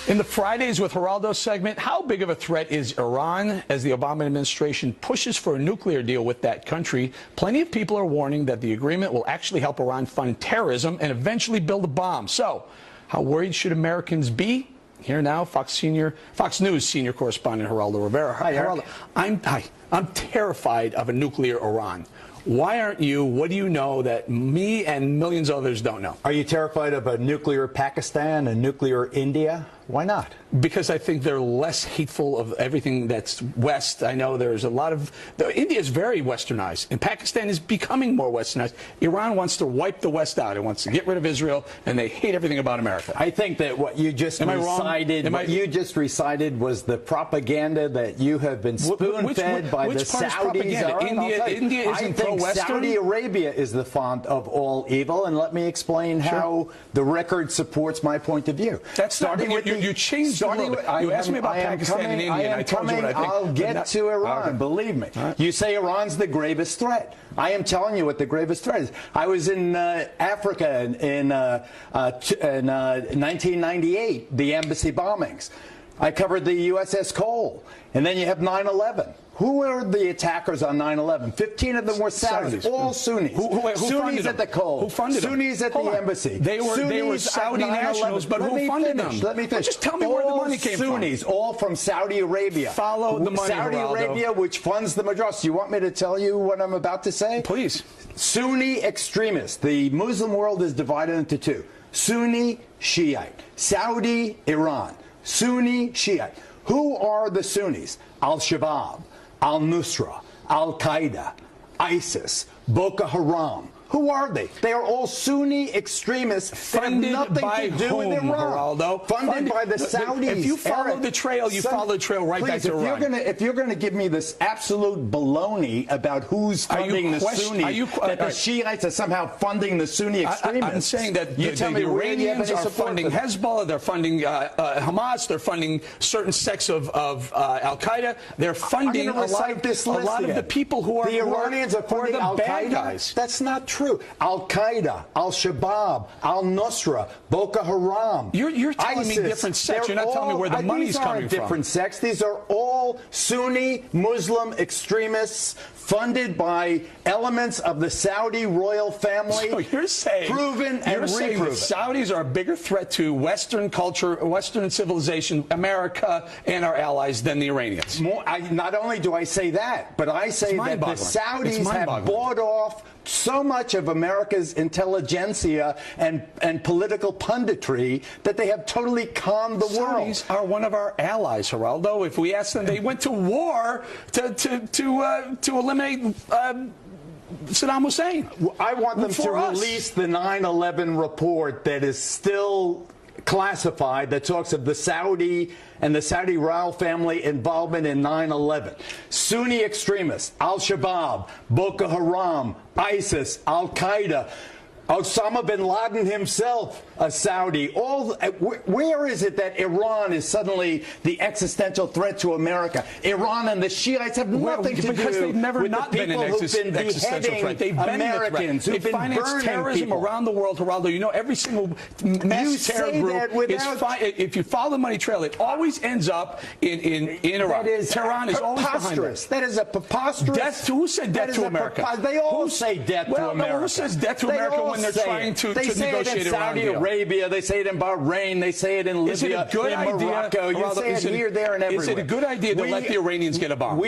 In the Fridays with Geraldo segment, how big of a threat is Iran as the Obama administration pushes for a nuclear deal with that country? Plenty of people are warning that the agreement will actually help Iran fund terrorism and eventually build a bomb. So, how worried should Americans be? Here now, Fox News senior correspondent Geraldo Rivera. Hi, Geraldo. I'm terrified of a nuclear Iran. Why aren't you? What do you know that me and millions of others don't know? Are you terrified of a nuclear Pakistan, a nuclear India? Why not? Because I think they're less hateful of everything that's West. I know there's a lot of... India is very westernized, and Pakistan is becoming more westernized. Iran wants to wipe the West out. It wants to get rid of Israel, and they hate everything about America. I think that what you just you just recited was the propaganda that you have been spoon-fed by the Saudis. India isn't pro-Western. Saudi Arabia is the font of all evil, and let me explain how the record supports my point of view. That's not... You changed a little bit. You asked me about Pakistan and India, and I told you what I think. I'll get to Iran, believe me. You say Iran's the gravest threat. I am telling you what the gravest threat is. I was in Africa in 1998, the embassy bombings. I covered the USS Cole, and then you have 9/11. Who were the attackers on 9/11? 15 of them were Saudis, all Sunnis. Who Sunnis at the Cole. Who funded them? Sunnis at the embassy. They were Saudi nationals, but who funded them? Let me finish. Just tell me where the money came from. Sunnis, all from Saudi Arabia. Follow the money, Saudi Arabia, which funds the madrasas. You want me to tell you what I'm about to say? Please. Sunni extremists. The Muslim world is divided into two. Sunni, Shiite. Saudi, Iran. Sunni, Shiite. Who are the Sunnis? Al-Shabaab, Al-Nusra, Al-Qaeda, ISIS, Boko Haram. Who are they? They are all Sunni extremists funded that have nothing by to do with Iran. Geraldo? Funded by the Saudis. If you follow the trail, you follow the trail right back to Iran. If you're going to give me this absolute baloney about who's funding the Sunnis, that the Shiites are somehow funding the Sunni extremists. I'm saying that the Iranians are funding Hezbollah, they're funding Hamas, they're funding certain sects of Al-Qaeda. They're funding a lot of the people who are the Iranians are funding the bad guys. That's not true. Al-Qaeda, Al-Shabaab, Al-Nusra, Boko Haram, You're telling me different sects. You're not telling me where the money's coming from. These aren't different sects. These are all Sunni Muslim extremists funded by elements of the Saudi royal family. So you're saying, proven and reproven. The Saudis are a bigger threat to Western culture, Western civilization, America, and our allies than the Iranians. Not only do I say that, but I say that the Saudis have bought off so much of America's intelligentsia and political punditry that they have totally conned the world. Saudis are one of our allies, Geraldo. If we ask them, they went to war to eliminate Saddam Hussein. I want them to release the 9/11 report that is still classified, that talks of the Saudi and the Saudi royal family involvement in 9/11. Sunni extremists, Al-Shabaab, Boko Haram, ISIS, Al-Qaeda, Osama bin Laden himself, a Saudi. Where is it that Iran is suddenly the existential threat to America? Iran and the Shiites have nothing to do because they've never with not the been people an who've been existential threat. They've been Americans who've been finance terrorism around the world, Geraldo. You know, every single mass terror group is if you follow the money trail, it always ends up in Iran. Tehran is always behind it. That is a preposterous. Who said death to America? They all say death to America. Who says death to America when they're trying to negotiate in Saudi Arabia, they say it in Bahrain, they say it in Libya, in Morocco. You say it here, there, and everywhere. Is it a good idea to let the Iranians get a bomb?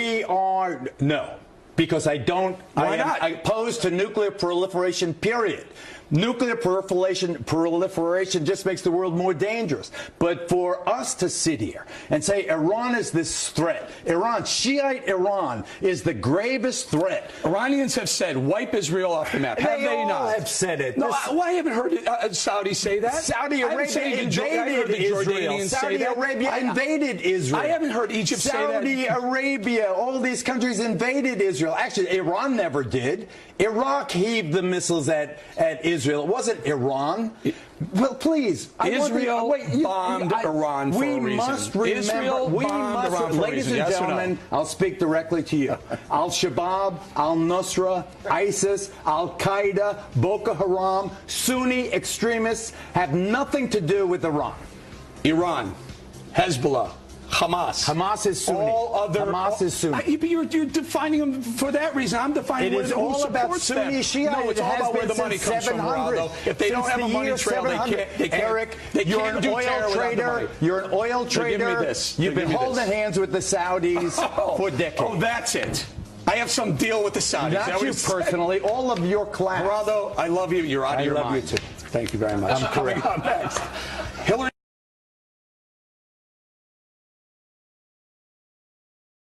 No. Because I don't. Why not? I oppose to nuclear proliferation, period. Nuclear proliferation just makes the world more dangerous. But for us to sit here and say Iran is this threat, Shiite Iran is the gravest threat. Iranians have said wipe Israel off the map. Have they all not? Have said it. No, I haven't heard Saudis say that. Saudi Arabia invaded Israel. Saudi Arabia invaded Israel. I haven't heard Egypt say that. Saudi Arabia, all these countries invaded Israel. Actually, Iran never did. Iraq heaved the missiles at Israel. It wasn't Iran. Well, please. Israel bombed Iran for a reason. We must remember. Ladies and gentlemen, I'll speak directly to you. Al-Shabaab, Al-Nusra, ISIS, Al-Qaeda, Boko Haram, Sunni extremists have nothing to do with Iran. Iran Hezbollah, Hamas. Hamas is Sunni. Hamas is Sunni. But you're defining them for that reason. I'm defining it is all about Sunni Shia. No, it's all about where the money comes from, Geraldo. If they don't have a money trail, they can't. Eric, you're an oil trader. You're an oil trader. Give me this. You've been holding hands with the Saudis for decades. Oh, that's it. I have some deal with the Saudis. Not you personally. All of your class. Geraldo, I love you. You're out of your mind. I love you too. Thank you very much. I'm correct. Coming up next, Hillary.